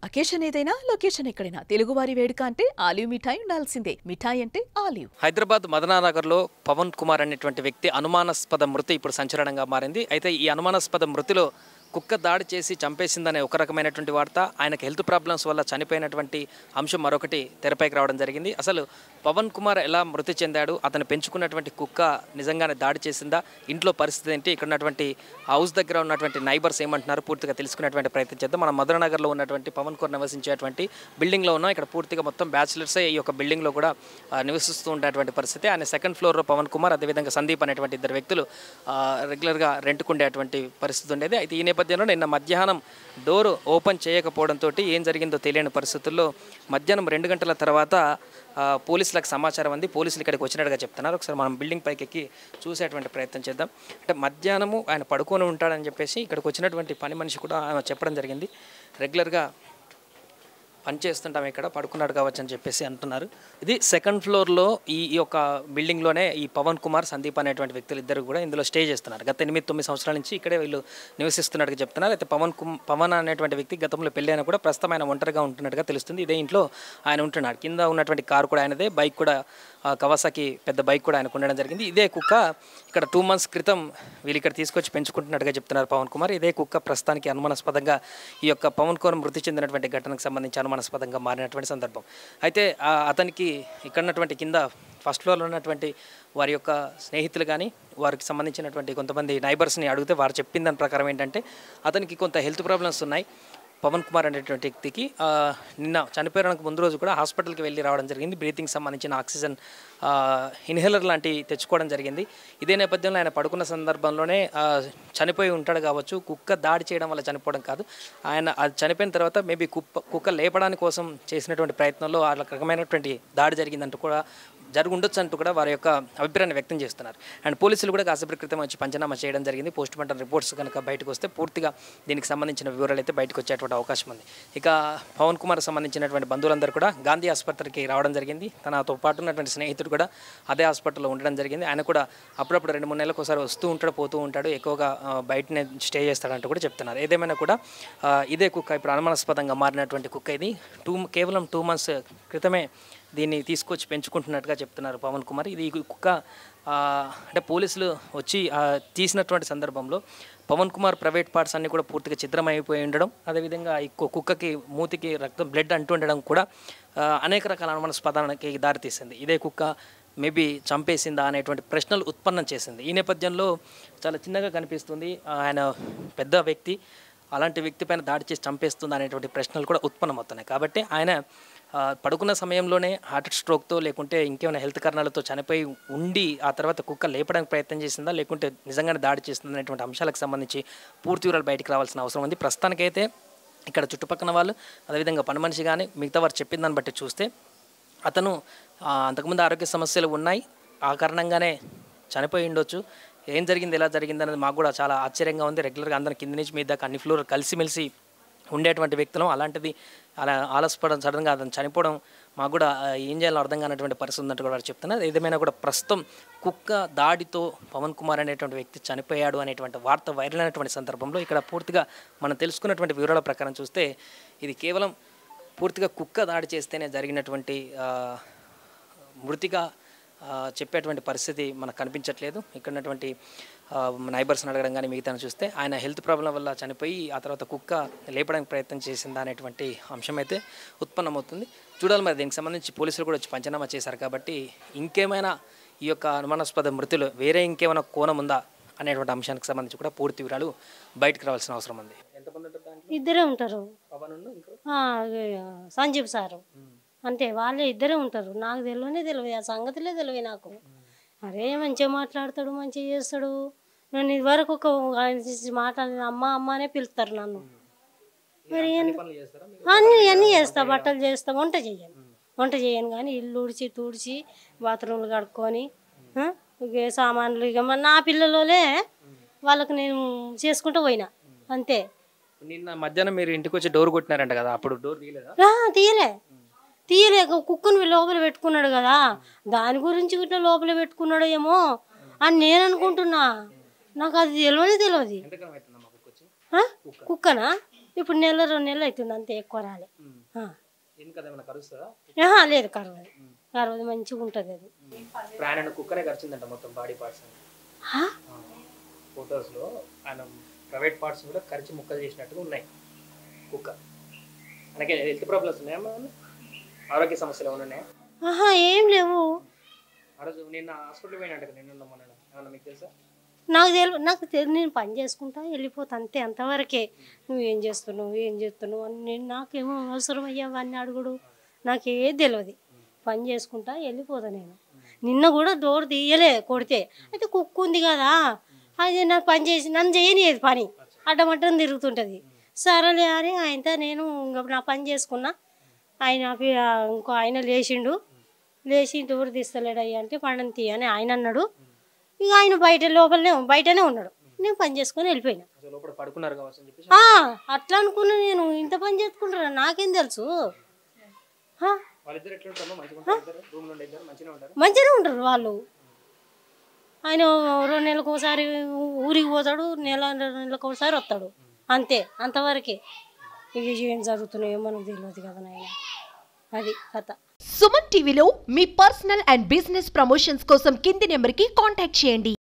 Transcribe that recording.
Occasion ఏదైనా location ఎక్కడైనా తెలుగువారి వేడుక అంటే ఆలివ్ మిఠాయి ఉండాల్సిందే. మిఠాయి అంటే ఆలివ్. హైదరాబాద్ మదనానగర్లో పవన్ కుమార్ అనేటువంటి వ్యక్తి అనుమానాస్పద మృతి ఇప్పుడు సంచలనంగా మారింది. అయితే ఈ అనుమానాస్పద మృతిలో కుక్క దాడి చేసి చంపేసిందనే ఒక రకమైనటువంటి వార్త, ఆయనకు హెల్త్ ప్రాబ్లమ్స్ వల్ల చనిపోయినటువంటి అంశం మరొకటి తెరపైకి రావడం జరిగింది. అసలు పవన్ కుమార్ ఎలా మృతి చెందాడు, అతను పెంచుకున్నటువంటి కుక్క నిజంగానే దాడి చేసిందా, ఇంట్లో పరిస్థితి ఏంటి, ఇక్కడ ఉన్నటువంటి హౌస్ దగ్గర ఉన్నటువంటి నైబర్స్ ఏమంటున్నారు పూర్తిగా తెలుసుకునేటువంటి ప్రయత్నం చేద్దాం. మన మదననగర్లో ఉన్నటువంటి పవన్ కుమార్ నివసించేటువంటి బిల్డింగ్లో ఉన్నాం. ఇక్కడ పూర్తిగా మొత్తం బ్యాచిలర్సే ఈ యొక్క బిల్డింగ్లో కూడా నివసిస్తూ ఉండేటువంటి పరిస్థితి. ఆయన సెకండ్ ఫ్లోర్లో పవన్ కుమార్, అదేవిధంగా సందీప్ అనేటువంటి ఇద్దరు వ్యక్తులు రెగ్యులర్గా రెంట్కుండేటువంటి పరిస్థితి ఉండేది. అయితే ఈ నేపథ్యంలో నిన్న మధ్యాహ్నం డోర్ ఓపెన్ చేయకపోవడంతో ఏం జరిగిందో తెలియని పరిస్థితుల్లో మధ్యాహ్నం 2 గంటల తర్వాత పోలీసులకు సమాచారం అంది. పోలీసులు ఇక్కడికి వచ్చినట్టుగా చెప్తున్నారు. ఒకసారి మనం బిల్డింగ్ పైకి ఎక్కి చూసేటువంటి ప్రయత్నం చేద్దాం. అంటే మధ్యాహ్నము ఆయన పడుకొని ఉంటాడని చెప్పేసి ఇక్కడికి వచ్చినటువంటి పని మనిషి కూడా చెప్పడం జరిగింది. రెగ్యులర్గా పనిచేస్తుంటాం, ఇక్కడ పడుకున్నాడు కావచ్చు అని చెప్పేసి అంటున్నారు. ఇది సెకండ్ ఫ్లోర్లో ఈ యొక్క బిల్డింగ్లోనే ఈ పవన్ కుమార్, సందీప్ అనేటువంటి వ్యక్తులు ఇద్దరు కూడా ఇందులో స్టే చేస్తున్నారు. గత 8-9 సంవత్సరాల నుంచి ఇక్కడే వీళ్ళు నివసిస్తున్నట్టుగా చెప్తున్నారు. అయితే పవన్ అనేటువంటి వ్యక్తి గతంలో పెళ్ళి అయినా కూడా ప్రస్తుతం ఆయన ఒంటరిగా ఉంటున్నట్టుగా తెలుస్తుంది. ఇదే ఇంట్లో ఆయన ఉంటున్నాడు. కింద ఉన్నటువంటి కారు కూడా ఆయనదే, బైక్ కూడా కవాసాకి పెద్ద బైక్ కూడా ఆయనకు ఉండడం జరిగింది. ఇదే కుక్క ఇక్కడ 2 months క్రితం వీళ్ళు ఇక్కడ తీసుకొచ్చి పెంచుకుంటున్నట్టుగా చెప్తున్నారు పవన్ కుమార్. ఇదే కుక్క ప్రస్తుతానికి అనుమానాస్పదంగా ఈ యొక్క పవన్ కుమార్ మృతి చెందినటువంటి ఘటనకు సంబంధించి అనుమానాస్పదంగా మారినటువంటి సందర్భం. అయితే అతనికి ఇక్కడ ఉన్నటువంటి కింద ఫస్ట్ ఫ్లోర్లో ఉన్నటువంటి వారి యొక్క స్నేహితులు కానీ వారికి సంబంధించినటువంటి కొంతమంది నైబర్స్ని అడిగితే వారు చెప్పిన దాని ప్రకారం ఏంటంటే అతనికి కొంత హెల్త్ ప్రాబ్లమ్స్ ఉన్నాయి. పవన్ కుమార్ అనేటువంటి వ్యక్తికి నిన్న చనిపోయడానికి ముందు రోజు కూడా హాస్పిటల్కి వెళ్ళి రావడం జరిగింది. బ్రీతింగ్ సంబంధించిన ఆక్సిజన్ ఇన్హేలర్ లాంటివి తెచ్చుకోవడం జరిగింది. ఇదే నేపథ్యంలో ఆయన పడుకున్న సందర్భంలోనే చనిపోయి ఉంటాడు కావచ్చు. కుక్క దాడి చేయడం వల్ల చనిపోవడం కాదు, ఆయన అది చనిపోయిన తర్వాత మేబీ కుక్క లేపడానికి కోసం చేసినటువంటి ప్రయత్నంలో ఆ రకమైనటువంటి దాడి జరిగిందంటూ కూడా ఉండొచ్చు అంటూ కూడా వారి యొక్క అభిప్రాయాన్ని వ్యక్తం చేస్తున్నారు. అండ్ పోలీసులు కూడా కాసేపటి క్రితం వచ్చి పంచనామా చేయడం జరిగింది. పోస్ట్ మార్టం రిపోర్ట్స్ కనుక బయటకు వస్తే పూర్తిగా దీనికి సంబంధించిన వివరాలు అయితే బయటకు వచ్చేటువంటి అవకాశం ఉంది. ఇక పవన్ కుమార్ సంబంధించినటువంటి బంధువులందరూ కూడా గాంధీ ఆసుపత్రికి రావడం జరిగింది. తనతో పాటు ఉన్నటువంటి స్నేహితుడు కూడా అదే హాస్పిటల్లో ఉండడం జరిగింది. ఆయన కూడా అప్పుడప్పుడు 2-3 నెలలకు ఒకసారి వస్తూ ఉంటాడు, పోతూ ఉంటాడు, ఎక్కువగా బయటనే స్టే చేస్తాడంటూ కూడా చెప్తున్నారు. ఏదేమైనా కూడా ఇదే కుక్క ఇప్పుడు అనుమానాస్పదంగా మారినటువంటి కుక్క ఇది. కేవలం 2 months క్రితమే దీన్ని తీసుకొచ్చి పెంచుకుంటున్నట్టుగా చెప్తున్నారు పవన్ కుమార్. ఇది కుక్క అంటే పోలీసులు వచ్చి తీసినటువంటి సందర్భంలో పవన్ కుమార్ ప్రైవేట్ పార్ట్స్ అన్నీ కూడా పూర్తిగా ఛిద్రమైపోయి ఉండడం, అదేవిధంగా ఈ కుక్కకి మూతికి రక్తం బ్లడ్ అంటూ ఉండడం కూడా అనేక రకాల అనుమానాస్పదానికి దారితీసింది. ఇదే కుక్క మేబీ చంపేసిందా అనేటువంటి ప్రశ్నలు ఉత్పన్నం చేసింది. ఈ నేపథ్యంలో చాలా చిన్నగా కనిపిస్తుంది, ఆయన పెద్ద వ్యక్తి, అలాంటి వ్యక్తి పైన దాడి చేసి చంపేస్తుంది అనేటువంటి ప్రశ్నలు కూడా ఉత్పన్నమవుతున్నాయి. కాబట్టి ఆయన పడుకున్న సమయంలోనే హార్ట్ స్ట్రోక్తో లేకుంటే ఇంకేమైనా హెల్త్ కారణాలతో చనిపోయి ఉండి ఆ తర్వాత కుక్క లేపడానికి ప్రయత్నం చేసిందా, లేకుంటే నిజంగానే దాడి చేస్తుందా అనేటువంటి అంశాలకు సంబంధించి పూర్తి వివరాలు బయటకు రావాల్సిన అవసరం ఉంది. ప్రస్తుతానికైతే ఇక్కడ చుట్టుపక్కల వాళ్ళు, అదేవిధంగా పని మనిషి కానీ మిగతా వారు చెప్పిన దాన్ని బట్టి చూస్తే అతను అంతకుముందు ఆరోగ్య సమస్యలు ఉన్నాయి, ఆ కారణంగానే చనిపోయి ఉండొచ్చు. ఏం జరిగింది, ఎలా జరిగింది అనేది మాకు కూడా చాలా ఆశ్చర్యంగా ఉంది. రెగ్యులర్గా అందరం కింద నుంచి మీద దాకా అన్ని ఫ్లోర్ కలిసిమెలిసి ఉండేటువంటి వ్యక్తులం, అలాంటిది అలా ఆలస్యపడడం, సడన్గా అతను చనిపోవడం మాకు కూడా ఏం చేయాలో అర్థం కానటువంటి పరిస్థితి ఉన్నట్టు కూడా చెప్తున్నారు. ఏదేమైనా కూడా ప్రస్తుతం కుక్క దాడితో పవన్ కుమార్ అనేటువంటి వ్యక్తి చనిపోయాడు అనేటువంటి వార్త వైరల్ అయినటువంటి సందర్భంలో ఇక్కడ పూర్తిగా మనం తెలుసుకున్నటువంటి వివరాల ప్రకారం చూస్తే ఇది కేవలం పూర్తిగా కుక్క దాడి చేస్తేనే జరిగినటువంటి మృతిగా చెప్పేటువంటి పరిస్థితి మనకు కనిపించట్లేదు. ఇక్కడ ఉన్నటువంటి నైబర్స్ని అడగడం కానీ మిగతా చూస్తే ఆయన హెల్త్ ప్రాబ్లం వల్ల చనిపోయి ఆ తర్వాత కుక్క లేపడానికి ప్రయత్నం చేసిందా అనేటువంటి అంశం అయితే ఉత్పన్నమవుతుంది. చూడాలి మరి. దీనికి సంబంధించి పోలీసులు కూడా వచ్చి పంచనామా చేశారు కాబట్టి ఇంకేమైనా ఈ యొక్క అనుమానాస్పద మృతిలో వేరే ఇంకేమైనా కోణం ఉందా అనేటువంటి అంశానికి సంబంధించి కూడా పూర్తి వివరాలు బయటకు రావాల్సిన అవసరం ఉంది. ఎంతమంది ఉంటారు? ఇద్దరే ఉంటారు. సంజీవ్ సారు అంటే వాళ్ళే ఇద్దరే ఉంటారు. నాకు తెలియదు, ఆ సంగతిలే తెలియదు నాకు. అరే మంచిగా మాట్లాడతాడు, మంచిగా చేస్తాడు. నేను ఇదివరకు ఒక మాట్లాడిన అమ్మ అమ్మ అనే పిలుస్తారు నన్ను. మరి అన్నీ చేస్తా, బట్టలు చేస్తా, వంట చేయను కానీ ఇల్లు ఉడిచి తుడిచి బాత్రూమ్లు కడుక్కొని సామాన్లు ఇక నా పిల్లలే వాళ్ళకి నేను చేసుకుంటూ పోయినా అంతే. నిన్న మధ్యాహ్నం మీరు ఇంటికి వచ్చి డోర్ కొట్టినారంట కదా, అప్పుడు డోర్ తీయలేక కుక్కను లోపల పెట్టుకున్నాడు కదా, దాని గురించి ఇట్లా లోపల పెట్టుకున్నాడు ఏమో అని నేను అనుకుంటున్నా. నాకు అది తెలియదు. కుక్కనా ఇప్పుడు నెల 2 నెలలు అవుతుంది అంతే, ఎక్కువ రాలే. ఎందుకు ఏమైనా కరుస్తుందా? లేదు, కరవదు. కరవదు, మంచిగా ఉంటుంది అది. ప్రాణ కుక్కనే కరిచిందంట మొత్తం బాడీ పార్ట్స్. ఫొటోస్లో ఆయన ప్రైవేట్ పార్ట్స్ కూడా కరిచి ముక్కలు చేసినట్టుగా ఉన్నాయి కుక్క. మనకి హెల్త్ ప్రాబ్లమ్స్ ఉన్నాయా, ఆరోగ్య సమస్యలు ఏమైనా ఉన్నాయా? ఏం లేవు. ఆ రోజు నిన్న హాస్పిటల్ పోయినట్టు నిన్న మొన్న ఏమన్నా మీకు తెలుసా? నాకు నేను పని చేసుకుంటా వెళ్ళిపోతా అంతే, అంతవరకే. నువ్వేం చేస్తున్నావు అని నాకేమో అవసరం అయ్యా అవన్నీ అడుగుడు, నాకేది తెలియదు. పని చేసుకుంటా వెళ్ళిపోతా నేను. నిన్న కూడా డోర్ తీయలే కొడితే, అయితే కుక్క ఉంది కదా అది నాకు పని చేసి నన్ను చేయనియదు పని, అడ్డమడ్డం తిరుగుతుంటుంది. సరేలే అని ఆయనతో నేను ఇంకా నా పని చేసుకున్నా. ఆయన ఇంకో ఆయన లేచి డోర్ తీస్తలేడయ్యా అంటే పండని తీయని ఆయన అన్నాడు. ఇక ఆయన బయటనే ఉన్నాడు. నేను పని చేసుకొని వెళ్ళిపోయినా. అట్లా అనుకున్నా నేను. ఇంత పని చేసుకుంటారా నాకేం తెలుసు. మంచిగానే ఉంటారు వాళ్ళు. ఆయన 2 నెలలకు ఒకసారి ఊరికి పోతాడు, 2 నెలలకు ఒకసారి వస్తాడు అంతే, అంతవరకే. ఇక ఏం జరుగుతున్నాయో మనకు తెలియదు కదా నాయన. అది కథ. సుమన్ టీవీలో మీ పర్సనల్ అండ్ బిజినెస్ ప్రమోషన్స్ కోసం కింది నెంబర్కి కాంటాక్ట్ చేయండి.